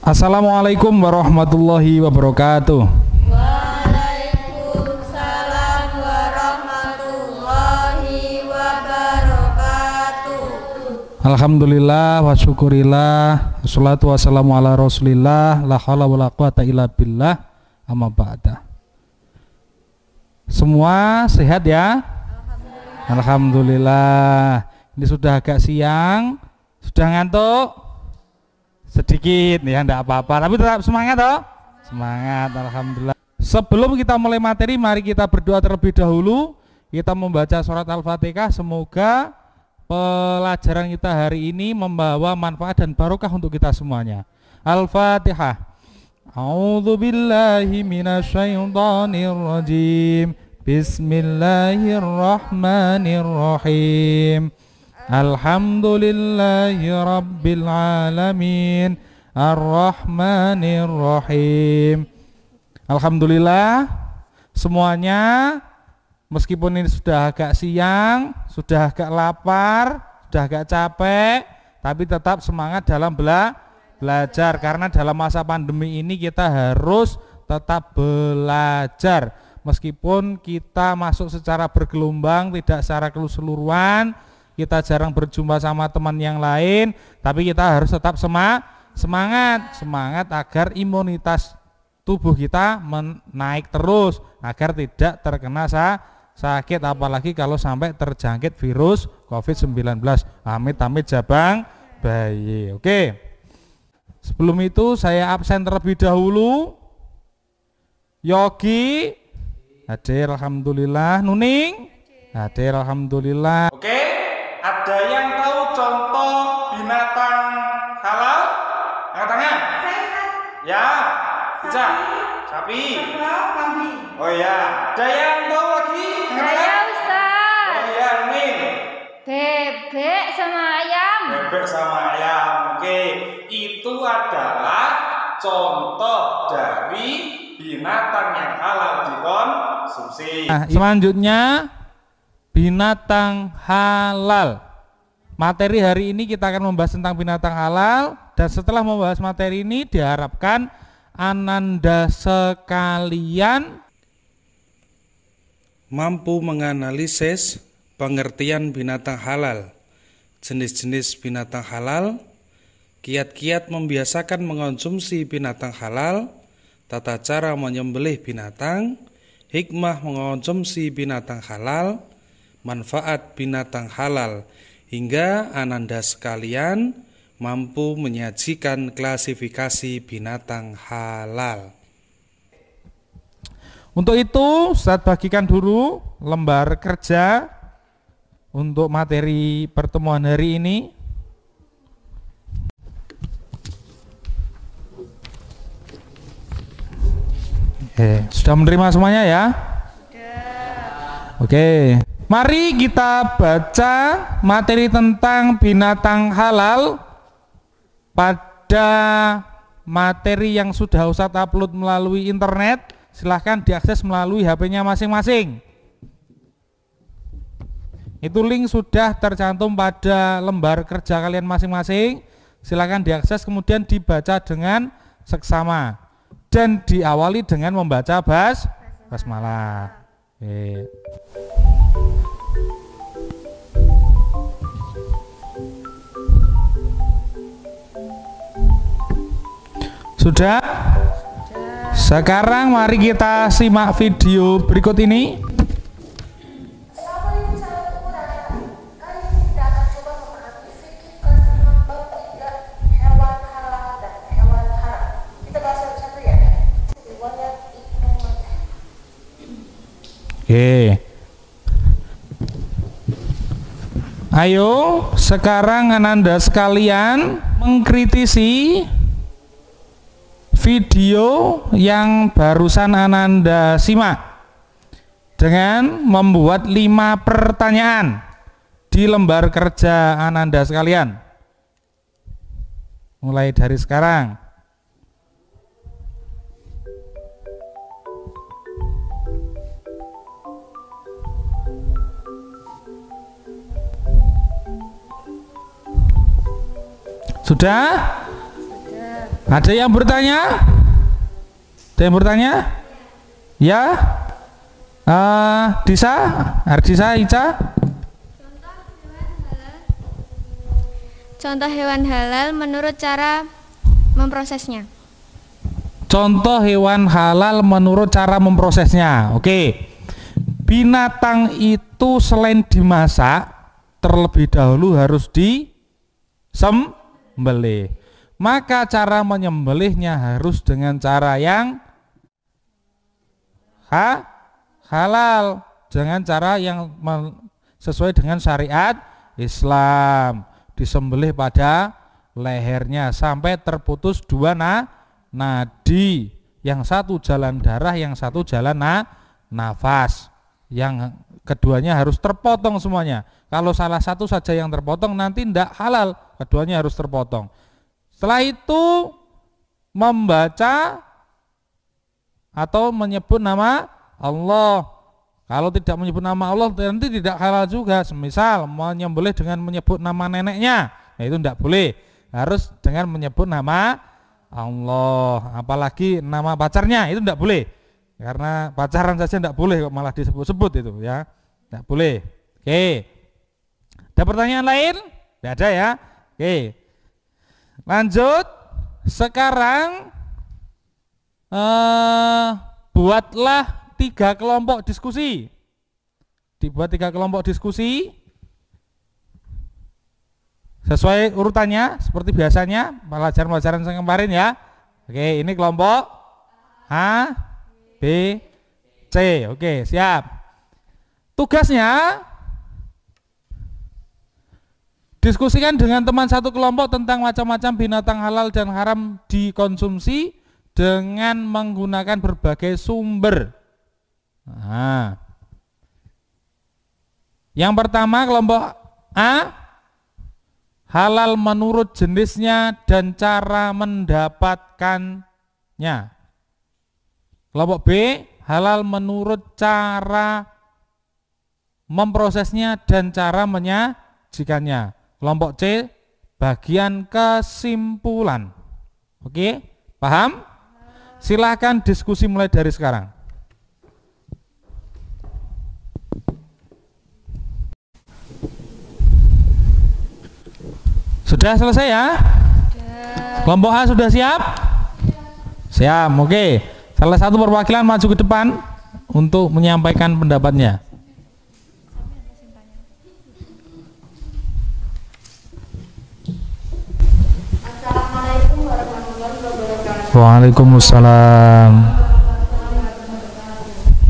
Assalamualaikum warahmatullahi wabarakatuh. Waalaikumsalam warahmatullahi wabarakatuh. Alhamdulillah wa syukurillah, wassalatu wassalamu ala rasulillah, la haula wala quwata illa billah, amma ba'da. Semua sehat ya? Alhamdulillah. Ini sudah agak siang, sudah ngantuk? Sedikit ya, enggak apa-apa, tapi tetap semangat toh? Semangat, alhamdulillah. Sebelum kita mulai materi, mari kita berdoa terlebih dahulu. Kita membaca surat Al-Fatihah. Semoga pelajaran kita hari ini membawa manfaat dan barokah untuk kita semuanya. Al-Fatihah. A'udzu billahi minasyaitonir rajim. Bismillahirrahmanirrahim. Alhamdulillahi rabbil alamin, arrahmanirrahim. Alhamdulillah semuanya, meskipun ini sudah agak siang, sudah agak lapar, sudah agak capek, tapi tetap semangat dalam belajar. Karena dalam masa pandemi ini kita harus tetap belajar. Meskipun kita masuk secara bergelombang, tidak secara keseluruhan, kita jarang berjumpa sama teman yang lain, tapi kita harus tetap semangat agar imunitas tubuh kita naik terus, agar tidak terkena sakit, apalagi kalau sampai terjangkit virus COVID-19. Amit-amit jabang bayi. Oke. Sebelum itu saya absen terlebih dahulu. Yogi hadir, alhamdulillah. Nuning hadir, alhamdulillah. Oke. Ada yang tahu contoh binatang halal? Angkat tangan. Ya, bisa. Sapi. Oh ya. Ada yang tahu lagi? Saya Ustaz. Oh ya, Ning. Bebek sama ayam. Bebek sama ayam. Oke, itu adalah contoh dari binatang yang halal dikonsumsi. Nah, selanjutnya binatang halal. Materi hari ini kita akan membahas tentang binatang halal, dan setelah membahas materi ini diharapkan ananda sekalian mampu menganalisis pengertian binatang halal, jenis-jenis binatang halal, kiat-kiat membiasakan mengonsumsi binatang halal, tata cara menyembelih binatang, hikmah mengonsumsi binatang halal, manfaat binatang halal, hingga ananda sekalian mampu menyajikan klasifikasi binatang halal. Untuk itu, Ustadz bagikan dulu lembar kerja untuk materi pertemuan hari ini. Sudah menerima semuanya ya? Oke. Mari kita baca materi tentang binatang halal pada materi yang sudah Ustadz upload melalui internet. Silahkan diakses melalui HP-nya masing-masing. Itu link sudah tercantum pada lembar kerja kalian masing-masing. Silahkan diakses, kemudian dibaca dengan seksama dan diawali dengan membaca basmalah. Sudah? Sekarang mari kita simak video berikut ini. Oke. Ayo, sekarang ananda sekalian mengkritisi video yang barusan ananda simak dengan membuat 5 pertanyaan di lembar kerja ananda sekalian. Mulai dari sekarang. Sudah? Ada yang bertanya? Ada yang bertanya? Ya? Disa? Ardisa? Ica? Contoh hewan halal menurut cara memprosesnya. Contoh hewan halal menurut cara memprosesnya. Oke. Binatang itu selain dimasak, terlebih dahulu harus disembelih. Maka cara menyembelihnya harus dengan cara yang halal, dengan cara yang sesuai dengan syariat Islam. Disembelih pada lehernya sampai terputus dua nadi, yang satu jalan darah, yang satu jalan nafas. Yang keduanya harus terpotong semuanya. Kalau salah satu saja yang terpotong nanti tidak halal, keduanya harus terpotong. Setelah itu membaca atau menyebut nama Allah. Kalau tidak menyebut nama Allah nanti tidak halal juga. Semisal menyembelih dengan menyebut nama neneknya, ya itu tidak boleh. Harus dengan menyebut nama Allah. Apalagi nama pacarnya itu tidak boleh. Karena pacaran saja tidak boleh kok malah disebut-sebut itu ya. Tidak boleh. Oke. Ada pertanyaan lain? Tidak ada ya. Oke. Lanjut. Sekarang buatlah 3 kelompok diskusi. Dibuat 3 kelompok diskusi sesuai urutannya seperti biasanya pelajaran-pelajaran yang kemarin ya. Oke, ini kelompok A, B, C. Oke, siap. Tugasnya diskusikan dengan teman satu kelompok tentang macam-macam binatang halal dan haram dikonsumsi dengan menggunakan berbagai sumber. Nah, yang pertama kelompok A, halal menurut jenisnya dan cara mendapatkannya. Kelompok B, halal menurut cara memprosesnya dan cara menyajikannya. Kelompok C, bagian kesimpulan. Oke, paham? Silahkan diskusi mulai dari sekarang. Sudah selesai ya? Kelompok A sudah siap? Siap, oke. Salah satu perwakilan maju ke depan untuk menyampaikan pendapatnya. Assalamualaikum warahmatullahi wabarakatuh. Waalaikumsalam.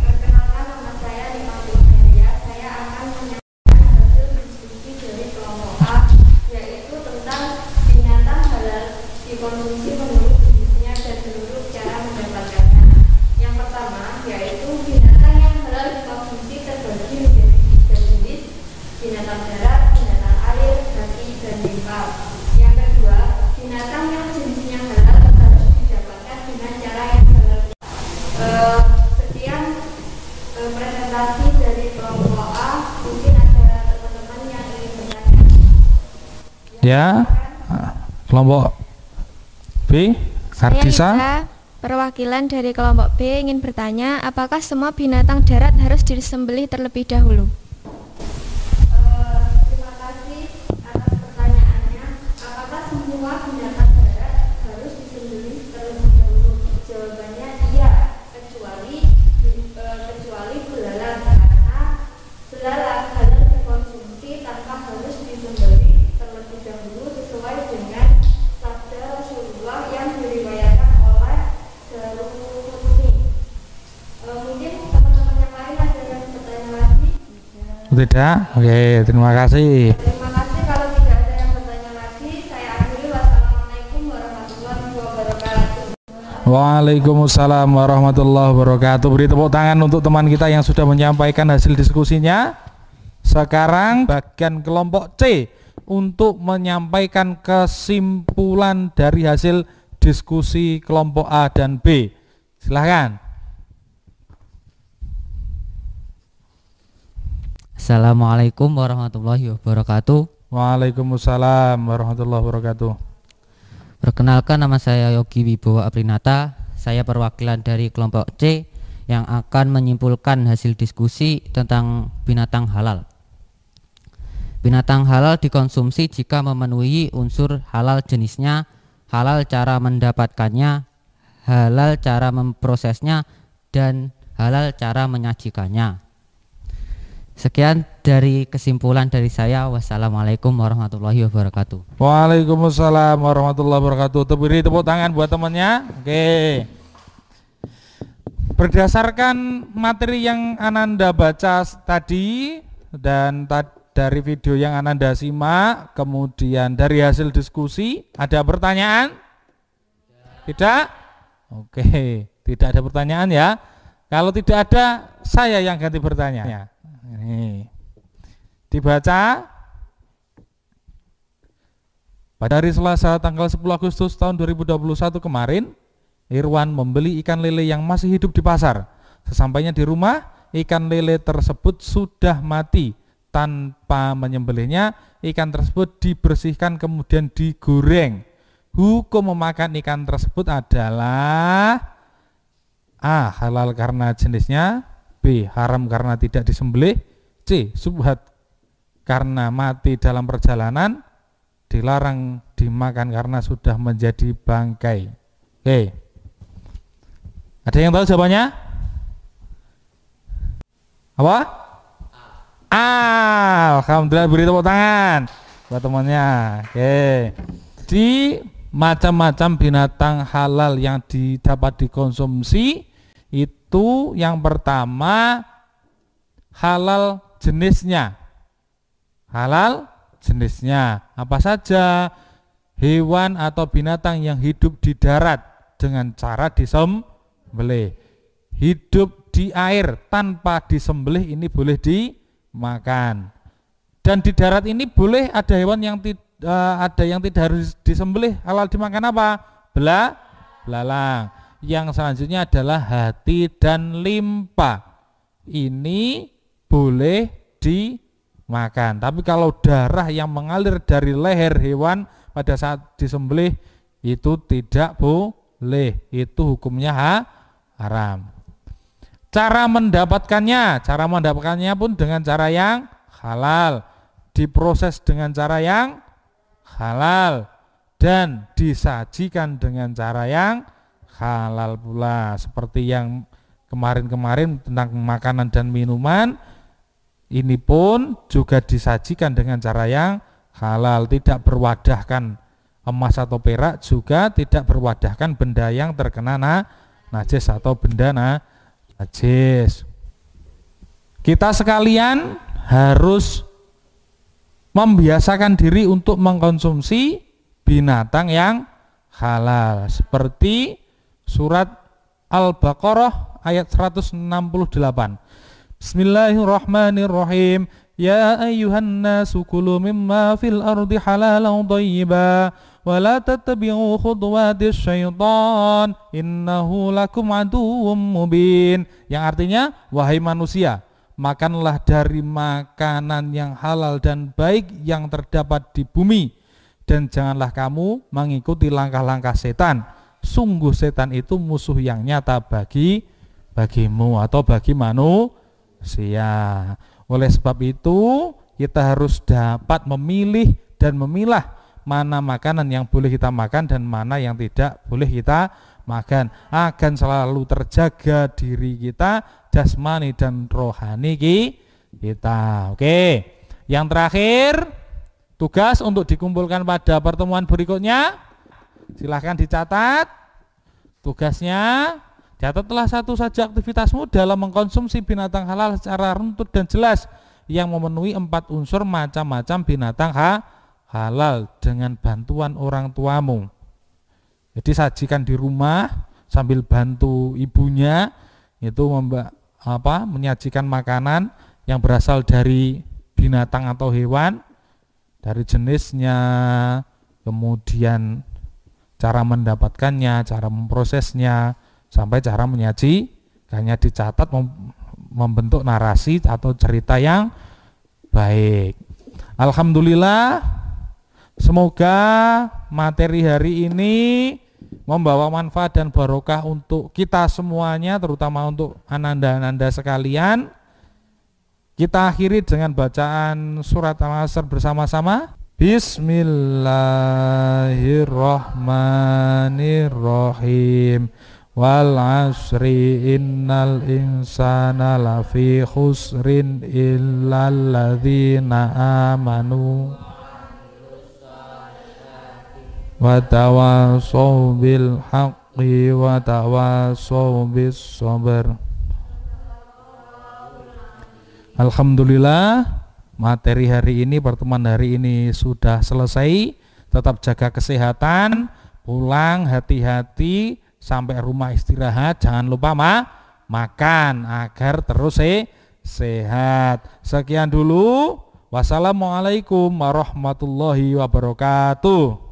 Perkenalkan, nama saya Rima Media. Saya akan menyampaikan hasil diskusi dari kelompok A, yaitu tentang binatang halal dikonsumsi menurut jenisnya dan menurut cara mendapatkannya. Yang pertama yaitu binatang yang halal dikonsumsi terbagi menjadi 3 jenis: binatang darat, binatang air, hati, dan limpah. Yang kedua, binatang yang jenisnya halal harus didapatkan dengan cara yang halal. Sekian presentasi dari kelompok A. Mungkin ada teman-teman yang ingin bertanya. Ya, kelompok B, Saya Ardisa. Ica, perwakilan dari kelompok B ingin bertanya, apakah semua binatang darat harus disembelih terlebih dahulu? Terima kasih atas pertanyaannya. Apakah semua binatang darat harus disembelih terlebih dahulu? Jawabannya iya, kecuali belalang, karena belalang halal dikonsumsi tanpa harus disembelih terlebih dahulu sesuai dengan sabda Rasulullah yang diriwayatkan oleh Daruqutni. Mungkin teman-teman yang lain ada yang bertanya lagi? Tidak. Oke, terima kasih. Terima kasih. Kalau tidak ada yang bertanya lagi, saya akhiri. Wassalamualaikum warahmatullahi wabarakatuh. Waalaikumsalam warahmatullahi wabarakatuh. Beri tepuk tangan untuk teman kita yang sudah menyampaikan hasil diskusinya. Sekarang bagian kelompok C untuk menyampaikan kesimpulan dari hasil diskusi kelompok A dan B. Silahkan. Assalamualaikum warahmatullahi wabarakatuh. Waalaikumsalam warahmatullahi wabarakatuh. Perkenalkan, nama saya Yogi Wibowo Aprinata. Saya perwakilan dari kelompok C yang akan menyimpulkan hasil diskusi tentang binatang halal. Binatang halal dikonsumsi jika memenuhi unsur halal jenisnya, halal cara mendapatkannya, halal cara memprosesnya, dan halal cara menyajikannya. Sekian dari kesimpulan dari saya. Wassalamualaikum warahmatullahi wabarakatuh. Waalaikumsalam warahmatullahi wabarakatuh. Beri tepuk tangan buat temannya. Oke. Berdasarkan materi yang Ananda baca tadi dan dari video yang Ananda simak, kemudian dari hasil diskusi, ada pertanyaan? Tidak? Oke, tidak ada pertanyaan ya. Kalau tidak ada, saya yang ganti bertanya. Ini dibaca. Pada hari Selasa tanggal 10 Agustus tahun 2021 kemarin, Irwan membeli ikan lele yang masih hidup di pasar. Sesampainya di rumah, ikan lele tersebut sudah mati. Tanpa menyembelihnya, ikan tersebut dibersihkan kemudian digoreng. Hukum memakan ikan tersebut adalah A. Halal karena jenisnya, B. Haram karena tidak disembelih, C. Subhat karena mati dalam perjalanan, dilarang dimakan karena sudah menjadi bangkai. Oke. Ada yang tahu jawabannya? Apa? A. Alhamdulillah, beri tepuk tangan buat temannya. Oke. Di macam-macam binatang halal yang dapat dikonsumsi itu yang pertama halal jenisnya. Halal jenisnya apa saja? Hewan atau binatang yang hidup di darat dengan cara disembelih. Hidup di air tanpa disembelih ini boleh dimakan. Dan di darat ini boleh ada hewan yang ada yang tidak harus disembelih. Halal dimakan apa? Belalang. Yang selanjutnya adalah hati dan limpa. Ini boleh dimakan. Tapi kalau darah yang mengalir dari leher hewan pada saat disembelih itu tidak boleh. Itu hukumnya haram. Cara mendapatkannya pun dengan cara yang halal. Diproses dengan cara yang halal dan disajikan dengan cara yang halal pula. Seperti yang kemarin-kemarin tentang makanan dan minuman, ini pun juga disajikan dengan cara yang halal, tidak berwadahkan emas atau perak, juga tidak berwadahkan benda yang terkena najis atau benda najis. Kita sekalian harus membiasakan diri untuk mengkonsumsi binatang yang halal, seperti surat Al-Baqarah ayat 168. Bismillahirrahmanirrahim. Ya ayyuhan nasu kulu mimma fil ardi halalan thayyiba wa la tattabi'u khutuwatis syaitan innahu lakum aduwwum mubin. Yang artinya, wahai manusia, makanlah dari makanan yang halal dan baik yang terdapat di bumi, dan janganlah kamu mengikuti langkah-langkah setan. Sungguh setan itu musuh yang nyata bagimu atau bagi manusia. Oleh sebab itu kita harus dapat memilih dan memilah mana makanan yang boleh kita makan dan mana yang tidak boleh kita makan, akan selalu terjaga diri kita jasmani dan rohani kita. Oke. Yang terakhir, tugas untuk dikumpulkan pada pertemuan berikutnya. Silahkan dicatat tugasnya. Catatlah satu saja aktivitasmu dalam mengkonsumsi binatang halal secara runtut dan jelas yang memenuhi 4 unsur macam-macam binatang halal dengan bantuan orang tuamu. Jadi sajikan di rumah sambil bantu ibunya itu menyajikan makanan yang berasal dari binatang atau hewan, dari jenisnya, kemudian cara mendapatkannya, cara memprosesnya, sampai cara menyajikannya, dicatat, membentuk narasi atau cerita yang baik. Alhamdulillah, semoga materi hari ini membawa manfaat dan barokah untuk kita semuanya, terutama untuk ananda-ananda sekalian. Kita akhiri dengan bacaan surat Al-Asr bersama-sama. Bismillahirrahmanirrahim. Wal 'asri innal insana lafi khusrin illal ladzina amanu wa tawassaw bil haqqi wa tawassaw bis sabr. Alhamdulillah, materi hari ini, pertemuan hari ini sudah selesai. Tetap jaga kesehatan, pulang hati-hati, sampai rumah istirahat, jangan lupa makan agar terus sehat. Sekian dulu. Wassalamualaikum warahmatullahi wabarakatuh.